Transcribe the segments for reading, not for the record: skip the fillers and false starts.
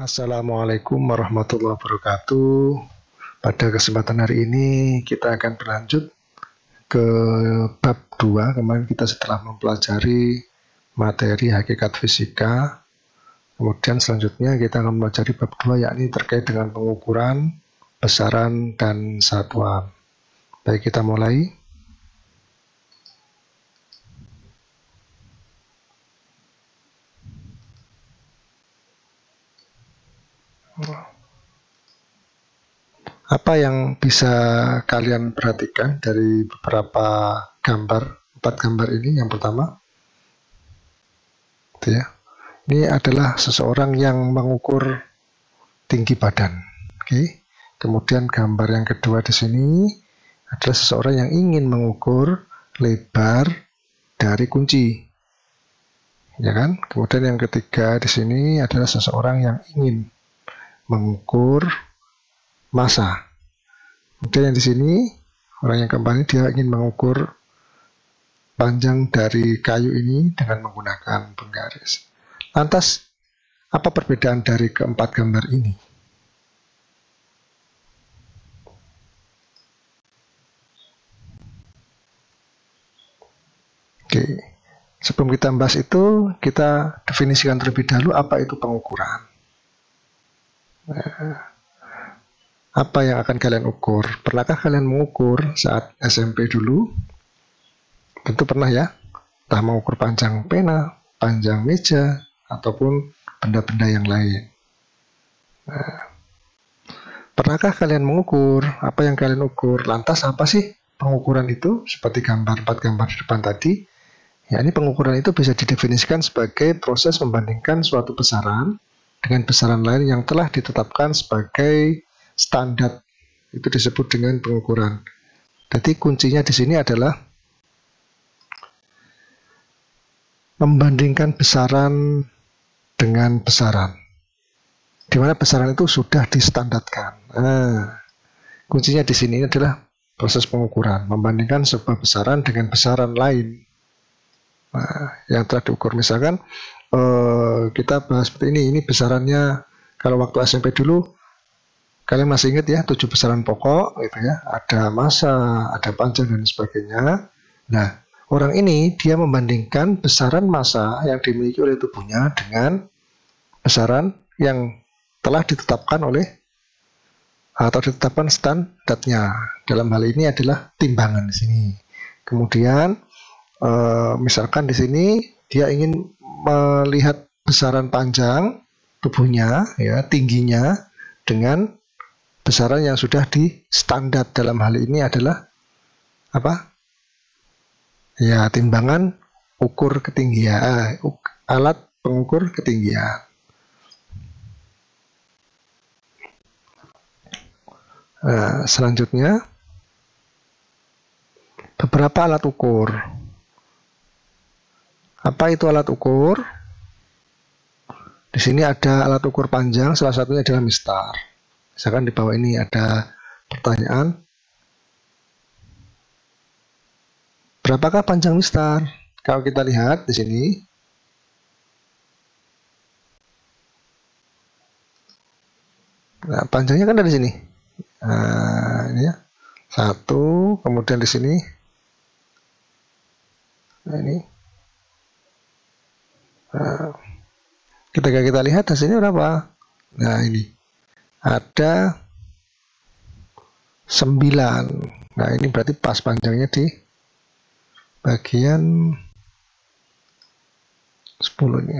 Assalamualaikum warahmatullahi wabarakatuh. Pada kesempatan hari ini kita akan berlanjut ke bab 2. Kemarin kita setelah mempelajari materi hakikat fisika. Kemudian selanjutnya kita akan mempelajari bab 2, yakni terkait dengan pengukuran, besaran, dan satuan. Baik, kita mulai. Apa yang bisa kalian perhatikan dari beberapa gambar, 4 gambar ini? Yang pertama, itu ya, ini adalah seseorang yang mengukur tinggi badan. Oke. Kemudian gambar yang kedua di sini adalah seseorang yang ingin mengukur lebar dari kunci, ya kan? Kemudian yang ketiga di sini adalah seseorang yang ingin mengukur massa. Kemudian yang di sini orang yang keempat ini dia ingin mengukur panjang dari kayu ini dengan menggunakan penggaris. Lantas apa perbedaan dari keempat gambar ini? Oke, sebelum kita bahas itu, kita definisikan terlebih dahulu apa itu pengukuran. Apa yang akan kalian ukur? Pernahkah kalian mengukur saat SMP dulu? Tentu pernah ya. Entah mengukur panjang pena, panjang meja, ataupun benda-benda yang lain. Pernahkah kalian mengukur? Apa yang kalian ukur? Lantas apa sih pengukuran itu? Seperti gambar 4 gambar di depan tadi. Ya, ini pengukuran itu bisa didefinisikan sebagai proses membandingkan suatu besaran dengan besaran lain yang telah ditetapkan sebagai standar. Itu disebut dengan pengukuran. Jadi kuncinya di sini adalah membandingkan besaran dengan besaran, di mana besaran itu sudah distandarkan. Kuncinya di sini adalah proses pengukuran, membandingkan sebuah besaran dengan besaran lain. Yang telah diukur. Misalkan kita bahas seperti ini besarannya, kalau waktu SMP dulu kalian masih ingat ya, 7 besaran pokok gitu ya, ada massa, ada panjang dan sebagainya. Nah, orang ini dia membandingkan besaran massa yang dimiliki oleh tubuhnya dengan besaran yang telah ditetapkan oleh atau ditetapkan standarnya. Dalam hal ini adalah timbangan di sini. Kemudian misalkan di sini dia ingin melihat besaran panjang tubuhnya, ya, tingginya dengan besaran yang sudah di standar. Dalam hal ini adalah apa? Ya, timbangan ukur ketinggian, alat pengukur ketinggian. Selanjutnya, beberapa alat ukur. Apa itu alat ukur? Di sini ada alat ukur panjang, salah satunya adalah mistar. Misalkan di bawah ini ada pertanyaan, berapakah panjang mistar? Kalau kita lihat di sini, nah, panjangnya kan ada di sini. Ini ya, 1, kemudian di sini, nah ini, ketika kita lihat hasilnya berapa? Nah, ini ada 9. Nah, ini berarti pas panjangnya di bagian 10 ini.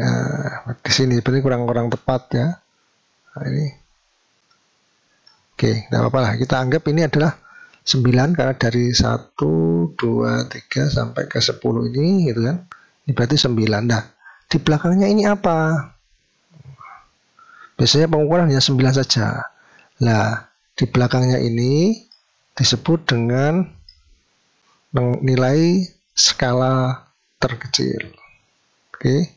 Di sini berarti kurang tepat ya. Nah, ini. Oke, tidak apa-apa lah. Kita anggap ini adalah 9 karena dari 1, 2, 3 sampai ke 10 ini gitu kan. Ini berarti 9. Nah, di belakangnya ini apa? Biasanya pengukuran hanya 9 saja. Nah, di belakangnya ini disebut dengan nilai skala terkecil. Oke.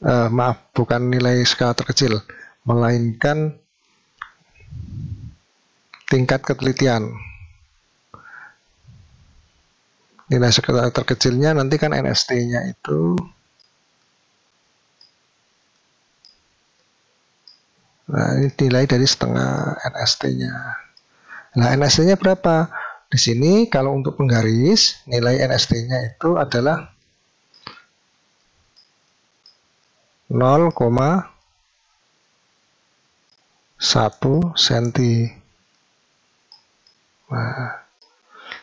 Maaf, bukan nilai skala terkecil, melainkan tingkat ketelitian. Nilai skala terkecilnya nanti kan NST-nya itu Nah, ini nilai dari setengah NST-nya. Nah, NST-nya berapa? Di sini kalau untuk penggaris, nilai NST-nya itu adalah 0,1 cm. Nah,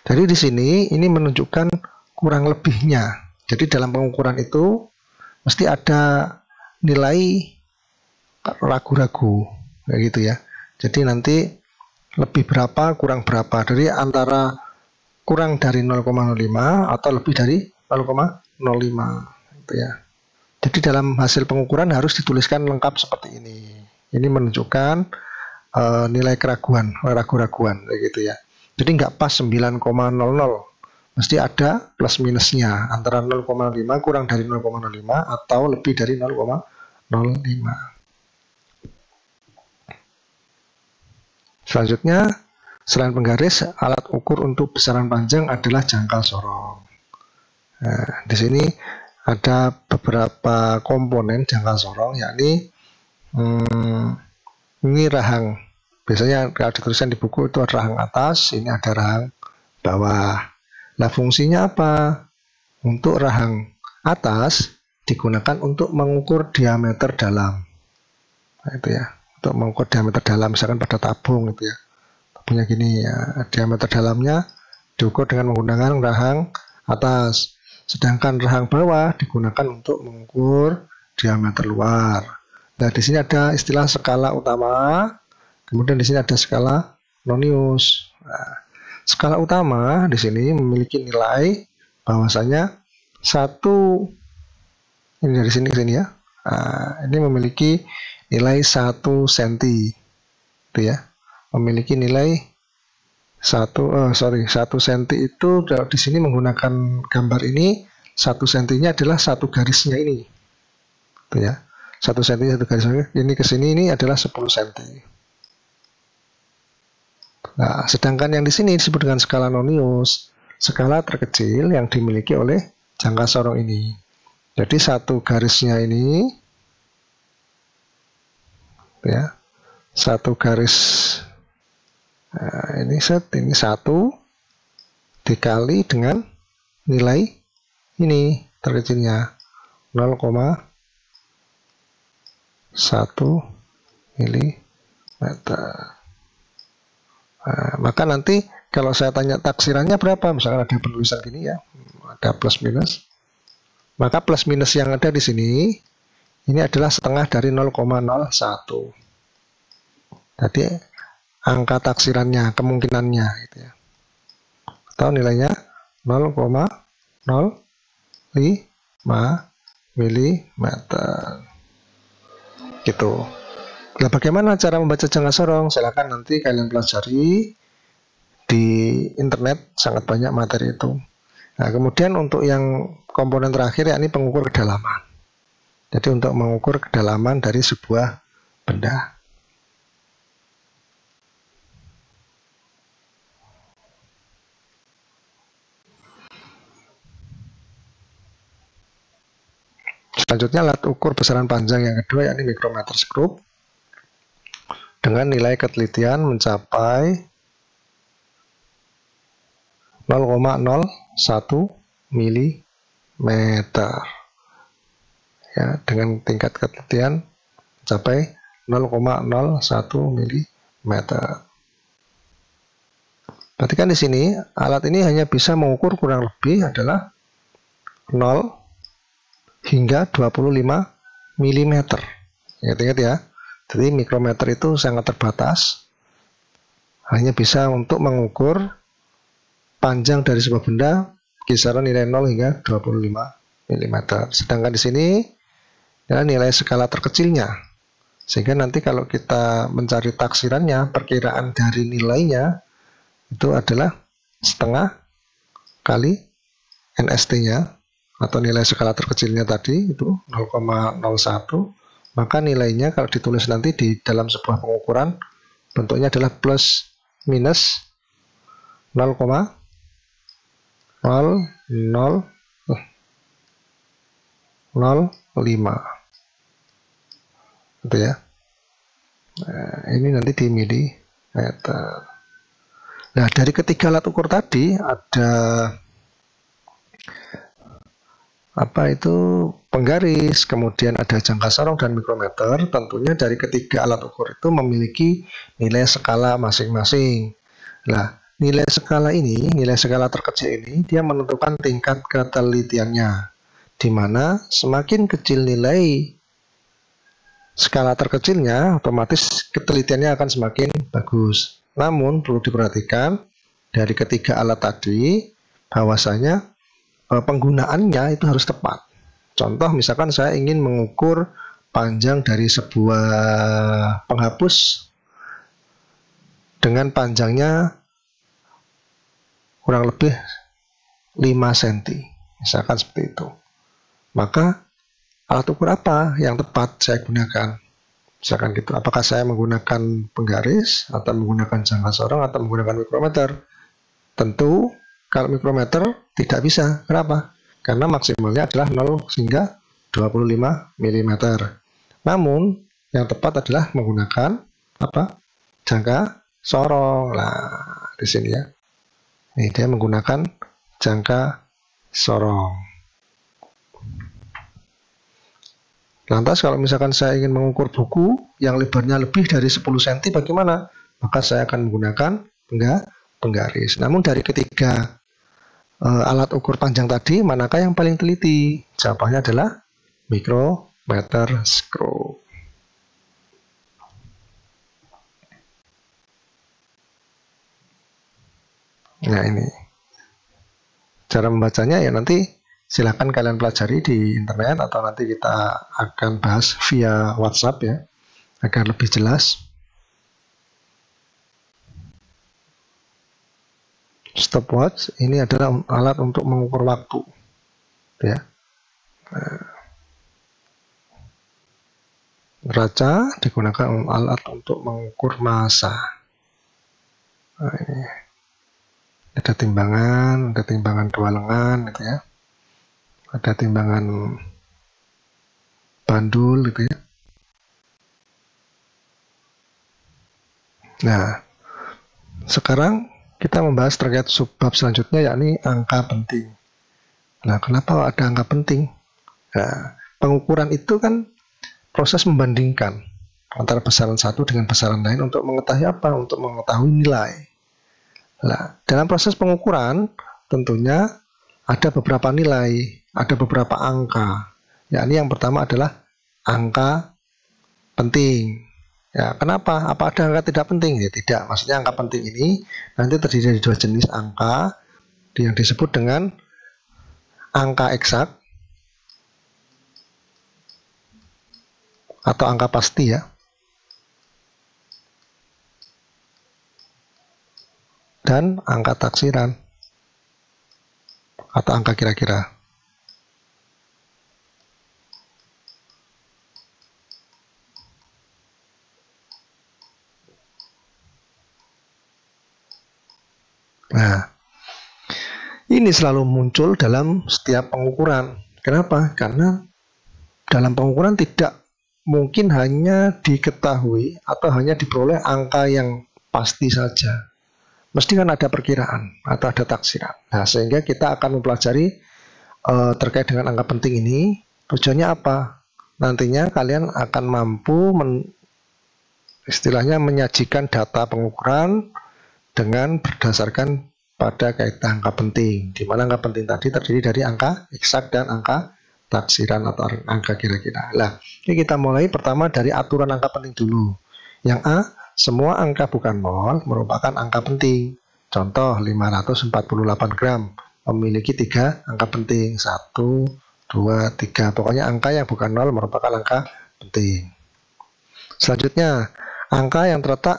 jadi di sini ini menunjukkan kurang lebihnya. Jadi dalam pengukuran itu mesti ada nilai ragu-ragu, kayak gitu ya. Jadi nanti lebih berapa, kurang berapa. Dari antara kurang dari 0,05 atau lebih dari 0,05, gitu ya. Jadi dalam hasil pengukuran harus dituliskan lengkap seperti ini. Ini menunjukkan nilai keraguan, ragu-raguan, kayak gitu ya. Jadi nggak pas 9,00, mesti ada plus minusnya antara 0,5 kurang dari 0,05 atau lebih dari 0,05. Selanjutnya, selain penggaris, alat ukur untuk besaran panjang adalah jangkal sorong. Nah, di sini ada beberapa komponen jangkal sorong, yakni ini rahang. Biasanya kalau dituliskan di buku itu ada rahang atas, ini ada rahang bawah. Nah, fungsinya apa? Untuk rahang atas digunakan untuk mengukur diameter dalam. Nah, itu ya, untuk mengukur diameter dalam, misalkan pada tabung itu ya. Tabungnya gini ya, diameter dalamnya diukur dengan menggunakan rahang atas. Sedangkan rahang bawah digunakan untuk mengukur diameter luar. Nah, di sini ada istilah skala utama, kemudian di sini ada skala nonius. Nah, skala utama di sini memiliki nilai bahwasanya satu, ini dari sini ke sini ya. Nah, ini memiliki nilai 1 cm, itu ya. Memiliki nilai 1 cm itu di sini menggunakan gambar ini 1 cm-nya adalah satu garisnya ini. Itu ya. 1 cm satu garisnya ini ke sini ini adalah 10 cm. Nah, sedangkan yang di sini disebut dengan skala nonius, skala terkecil yang dimiliki oleh jangka sorong ini. Jadi satu garisnya ini ya, satu garis, nah, ini satu dikali dengan nilai ini terkecilnya 0,1 mm. Nah, maka nanti kalau saya tanya taksirannya berapa, misalkan ada penulisan gini ya, ada plus minus, maka plus minus yang ada di sini ini adalah setengah dari 0,01. Jadi angka taksirannya, kemungkinannya gitu ya. Atau nilainya 0,05 mm. Gitu. Nah, bagaimana cara membaca jangka sorong? Silakan nanti kalian pelajari di internet, sangat banyak materi itu. Nah, kemudian untuk yang komponen terakhir yakni pengukur kedalaman. Jadi untuk mengukur kedalaman dari sebuah benda. Selanjutnya alat ukur besaran panjang yang kedua yakni micrometer skrup dengan nilai ketelitian mencapai 0,01 mm ya, dengan tingkat ketelitian mencapai 0,01 mm. Berarti kan di sini alat ini hanya bisa mengukur kurang lebih adalah 0 hingga 25 mm. Ingat-ingat ya. Jadi mikrometer itu sangat terbatas. Hanya bisa untuk mengukur panjang dari sebuah benda kisaran nilai 0 hingga 25 mm. Sedangkan di sini adalah nilai skala terkecilnya. Sehingga nanti kalau kita mencari taksirannya, perkiraan dari nilainya itu adalah setengah kali NST-nya atau nilai skala terkecilnya tadi itu 0,01, maka nilainya kalau ditulis nanti di dalam sebuah pengukuran bentuknya adalah plus minus 0,0005 itu ya. Nah, ini nanti di milimeter. Nah, dari ketiga alat ukur tadi ada apa itu penggaris, kemudian ada jangka sorong dan mikrometer. Tentunya dari ketiga alat ukur itu memiliki nilai skala masing-masing. Nah, nilai skala terkecil ini dia menentukan tingkat ketelitiannya, di mana semakin kecil nilai skala terkecilnya, otomatis ketelitiannya akan semakin bagus. Namun perlu diperhatikan dari ketiga alat tadi bahwasanya penggunaannya itu harus tepat. Contoh misalkan saya ingin mengukur panjang dari sebuah penghapus dengan panjangnya kurang lebih 5 cm, misalkan seperti itu. Maka alat ukur apa yang tepat saya gunakan? Misalkan gitu, apakah saya menggunakan penggaris atau menggunakan jangka sorong atau menggunakan mikrometer? Tentu kalau mikrometer tidak bisa. Kenapa? Karena maksimalnya adalah 0 hingga 25 mm. Namun yang tepat adalah menggunakan apa? Jangka sorong. Nah, di sini ya. Ini dia menggunakan jangka sorong. Lantas kalau misalkan saya ingin mengukur buku yang lebarnya lebih dari 10 cm bagaimana? Maka saya akan menggunakan penggaris. Namun dari ketiga alat ukur panjang tadi, manakah yang paling teliti? Jawabannya adalah mikrometer screw. Nah, ini cara membacanya ya, nanti silakan kalian pelajari di internet atau nanti kita akan bahas via WhatsApp ya, agar lebih jelas. Stopwatch ini adalah alat untuk mengukur waktu ya. Neraca digunakan alat untuk mengukur massa. Nah, ini ada timbangan dua lengan gitu ya, ada timbangan bandul gitu ya. Nah, sekarang kita membahas terkait subbab selanjutnya, yakni angka penting. Nah, kenapa ada angka penting? Nah, pengukuran itu kan proses membandingkan antara besaran satu dengan besaran lain untuk mengetahui apa? Untuk mengetahui nilai. Nah, dalam proses pengukuran tentunya ada beberapa nilai, ada beberapa angka. Yakni yang pertama adalah angka penting. Ya, kenapa? Apa ada angka tidak penting? Ya, tidak. Maksudnya angka penting ini nanti terdiri dari dua jenis angka yang disebut dengan angka eksak atau angka pasti ya. Dan angka taksiran atau angka kira-kira. Nah, ini selalu muncul dalam setiap pengukuran. Kenapa? Karena dalam pengukuran tidak mungkin hanya diketahui atau hanya diperoleh angka yang pasti saja. Mesti kan ada perkiraan atau ada taksiran. Nah, sehingga kita akan mempelajari terkait dengan angka penting ini. Tujuannya apa? Nantinya kalian akan mampu istilahnya menyajikan data pengukuran dengan berdasarkan pada kaitan angka penting, di mana angka penting tadi terdiri dari angka eksak dan angka taksiran atau angka kira-kira. Nah, ini kita mulai pertama dari aturan angka penting dulu. Yang A, semua angka bukan nol merupakan angka penting. Contoh 548 gram memiliki 3 angka penting, 1, 2, 3. Pokoknya angka yang bukan nol merupakan angka penting. Selanjutnya, angka yang terletak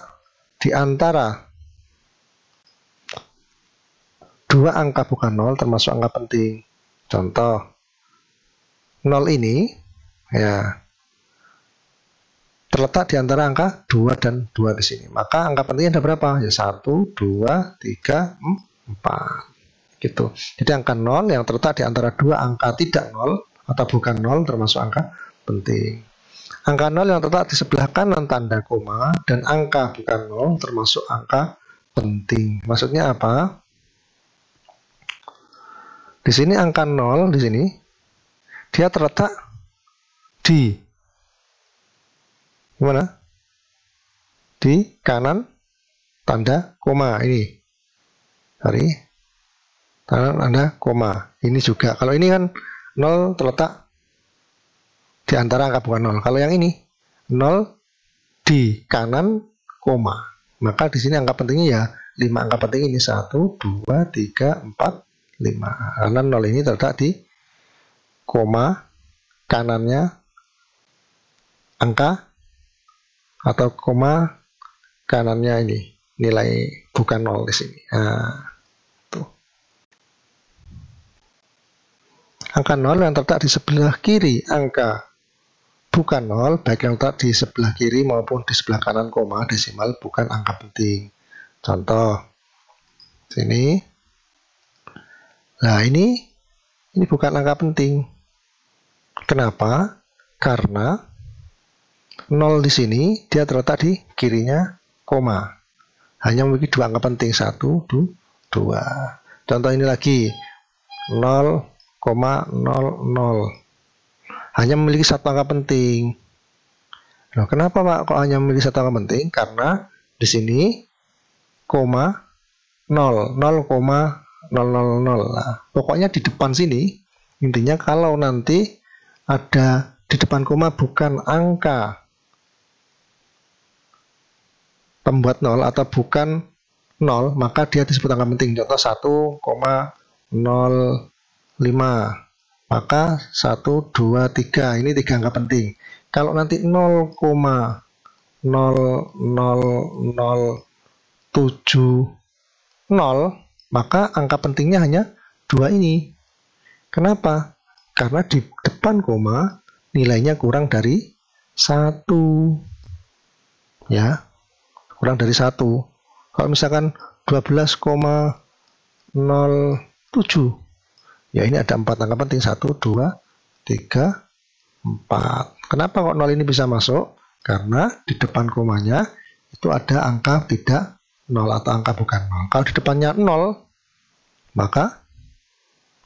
di antara dua angka bukan nol termasuk angka penting. Contoh 0 ini ya terletak di antara angka 2 dan 2 di sini. Maka angka pentingnya ada berapa? Ya 1, 2, 3, 4. Gitu. Jadi angka 0 yang terletak di antara dua angka tidak nol atau bukan nol termasuk angka penting. Angka 0 yang terletak di sebelah kanan tanda koma dan angka bukan 0 termasuk angka penting. Maksudnya apa? Di sini angka 0 di sini dia terletak di mana? Di kanan tanda koma ini. Sorry. Tanda koma. Ini juga. Kalau ini kan 0 terletak di antara angka bukan 0. Kalau yang ini 0 di kanan koma. Maka di sini angka pentingnya ya 5 angka penting ini 1, 2, 3, 4, 5. Karena 0 ini terletak di koma kanannya angka atau koma kanannya ini nilai bukan 0 di sini. Nah, tuh. Angka 0 yang terletak di sebelah kiri angka bukan 0, baik yang terletak di sebelah kiri maupun di sebelah kanan koma desimal bukan angka penting. Contoh sini. Nah, ini bukan angka penting. Kenapa? Karena 0 di sini dia terletak di kirinya koma. Hanya memiliki dua angka penting, 1, 2. Contoh ini lagi 0,00. Hanya memiliki satu angka penting. Nah, kenapa Pak kok hanya memiliki satu angka penting? Karena di sini koma 0, 0,000. Nah, pokoknya di depan sini intinya kalau nanti ada di depan koma bukan angka pembuat 0 atau bukan 0, maka dia disebut angka penting. Contoh 1,05. Maka 1, 2, 3 ini 3 angka penting. Kalau nanti 0,0070, maka angka pentingnya hanya 2 ini. Kenapa? Karena di depan koma nilainya kurang dari 1. Ya, kurang dari 1. Kalau misalkan 12,07, ya ini ada 4 angka penting, 1, 2, 3, 4. Kenapa kok 0 ini bisa masuk? Karena di depan komanya itu ada angka tidak 0 atau angka bukan 0. Kalau di depannya 0, maka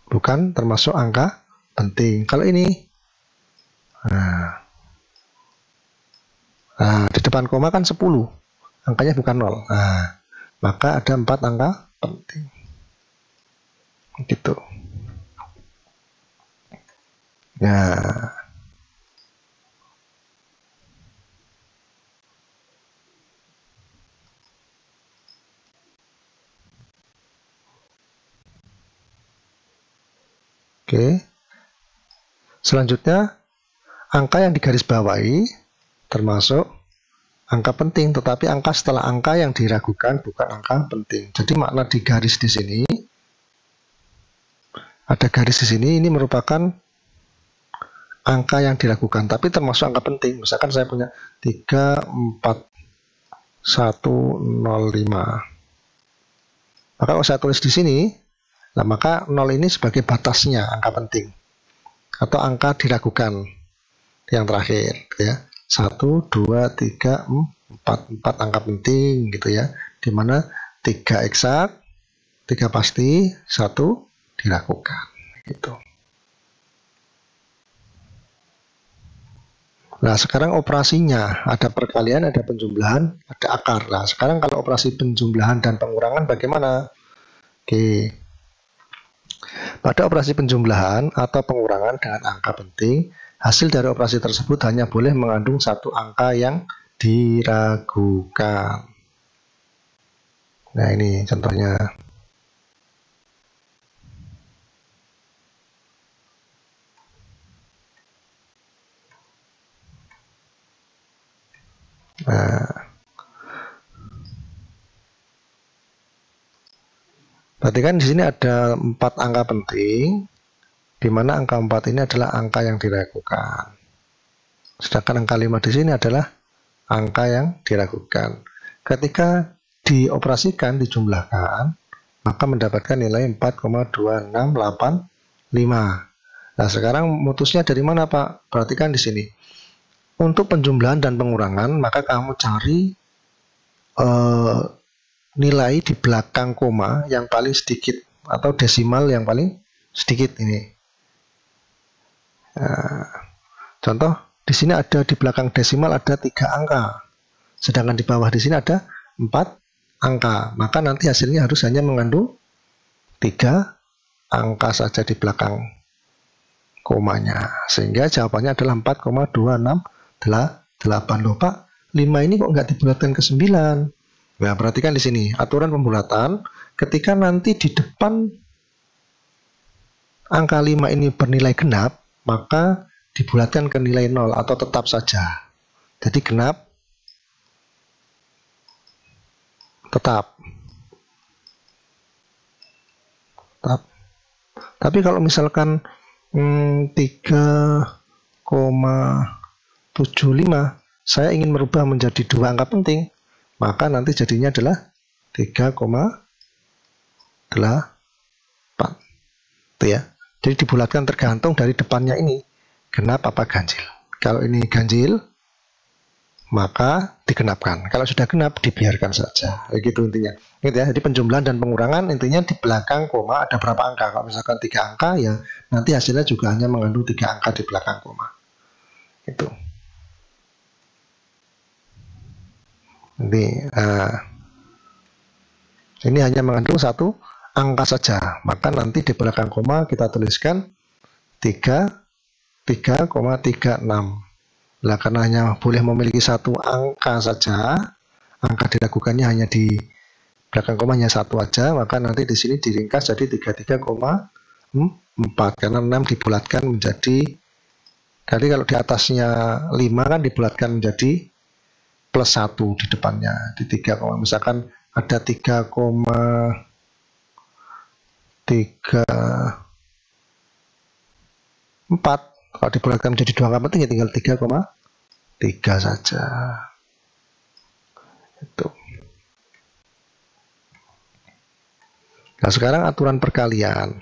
bukan termasuk angka penting. Kalau ini, nah di depan koma kan 10, angkanya bukan 0. Nah, maka ada 4 angka penting. Gitu. Nah, oke. Selanjutnya, angka yang digarisbawahi termasuk angka penting, tetapi angka setelah angka yang diragukan bukan angka penting. Jadi makna di garis di sini, ada garis di sini, ini merupakan angka yang diragukan, tapi termasuk angka penting. Misalkan saya punya 34105. Maka kalau saya tulis di sini, nah maka 0 ini sebagai batasnya angka penting atau angka diragukan yang terakhir, gitu ya. 1, 2, 3, 4 angka penting gitu ya. Dimana 3 eksak, 3 pasti, 1 diragukan gitu. Nah, sekarang operasinya ada perkalian, ada penjumlahan, ada akar. Nah, sekarang kalau operasi penjumlahan dan pengurangan bagaimana? Oke. Pada operasi penjumlahan atau pengurangan dengan angka penting, hasil dari operasi tersebut hanya boleh mengandung satu angka yang diragukan. Nah, ini contohnya. Nah, berarti kan di sini ada 4 angka penting, di mana angka 4 ini adalah angka yang diragukan. Sedangkan angka 5 di sini adalah angka yang diragukan. Ketika dioperasikan, dijumlahkan, maka mendapatkan nilai 4,2685. Nah, sekarang mutusnya dari mana, Pak? Perhatikan di sini. Untuk penjumlahan dan pengurangan, maka kamu cari nilai di belakang koma yang paling sedikit atau desimal yang paling sedikit ini. Contoh, di sini ada di belakang desimal ada 3 angka, sedangkan di bawah di sini ada 4 angka. Maka nanti hasilnya harus hanya mengandung 3 angka saja di belakang komanya, sehingga jawabannya adalah 4,268. Loh Pak, 5 ini kok nggak dibulatkan ke 9? Nah, perhatikan di sini aturan pembulatan. Ketika nanti di depan angka 5 ini bernilai genap, maka dibulatkan ke nilai 0 atau tetap saja. Jadi genap, tetap. Tapi kalau misalkan 3,75 saya ingin merubah menjadi 2 angka penting, maka nanti jadinya adalah 3,8. Itu ya. Jadi dibulatkan tergantung dari depannya ini genap apa ganjil. Kalau ini ganjil, maka digenapkan. Kalau sudah genap, dibiarkan saja. Begitu intinya. Gitu ya. Jadi penjumlahan dan pengurangan intinya di belakang koma ada berapa angka. Kalau misalkan 3 angka, ya nanti hasilnya juga hanya mengandung 3 angka di belakang koma. Itu. Jadi, ini hanya mengandung 1 angka saja. Maka nanti di belakang koma kita tuliskan 3,36. Nah, karena hanya boleh memiliki 1 angka saja, angka diragukannya hanya di belakang koma hanya 1 aja, maka nanti di sini diringkas jadi 33,4 karena 6 dibulatkan menjadi, tadi kalau di atasnya 5 kan dibulatkan menjadi plus 1 di depannya di 3, misalkan ada 3,34, kalau dibulatkan menjadi 2 angka penting ya tinggal 3,3 saja. Itu. Nah, sekarang aturan perkalian.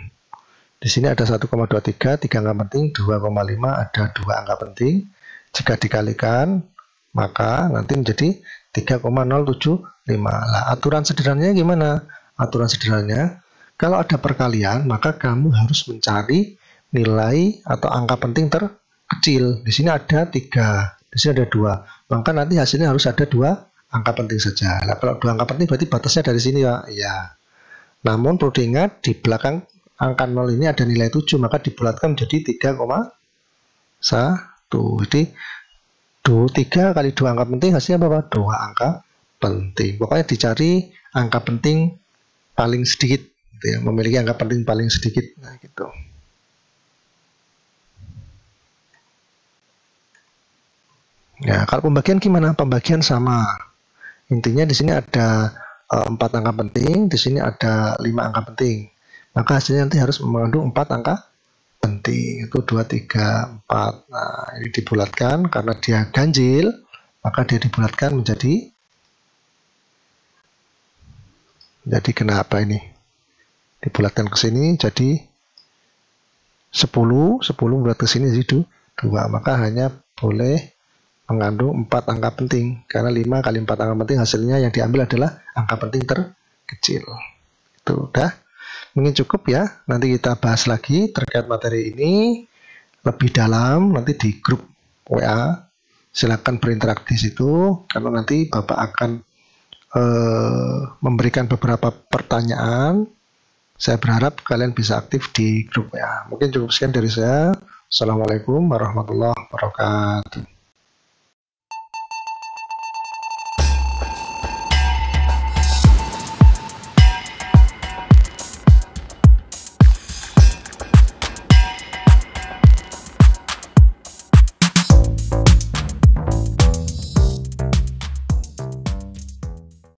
Di sini ada 1,23, 3 angka penting, 2,5 ada 2 angka penting. Jika dikalikan, maka nanti menjadi 3,075. Nah, aturan sederhananya gimana? Aturan sederhananya, kalau ada perkalian, maka kamu harus mencari nilai atau angka penting terkecil. Di sini ada 3, di sini ada 2. Maka nanti hasilnya harus ada 2 angka penting saja. Nah, kalau 2 angka penting berarti batasnya dari sini ya. Ya. Namun perlu diingat di belakang angka 0 ini ada nilai 7, maka dibulatkan menjadi 3,1. Jadi 3 kali 2 angka penting hasilnya berapa? 2 angka penting. Pokoknya dicari angka penting paling sedikit, gitu ya, memiliki angka penting paling sedikit. Nah, gitu. Ya, kalau pembagian gimana? Pembagian sama. Intinya di sini ada 4 angka penting, di sini ada 5 angka penting. Maka hasilnya nanti harus mengandung 4 angka penting. Itu 2, 3, 4. Nah, ini dibulatkan karena dia ganjil, maka dia dibulatkan menjadi kenapa ini? Dibulatkan ke sini jadi 10 bulat ke sini jadi 2. Maka hanya boleh mengandung 4 angka penting, karena 5 kali 4 angka penting hasilnya yang diambil adalah angka penting terkecil. Itu udah, mungkin cukup ya. Nanti kita bahas lagi terkait materi ini lebih dalam nanti di grup WA. Silakan berinteraksi di situ, karena nanti Bapak akan memberikan beberapa pertanyaan. Saya berharap kalian bisa aktif di grup WA. Mungkin cukup sekian dari saya. Assalamualaikum warahmatullahi wabarakatuh.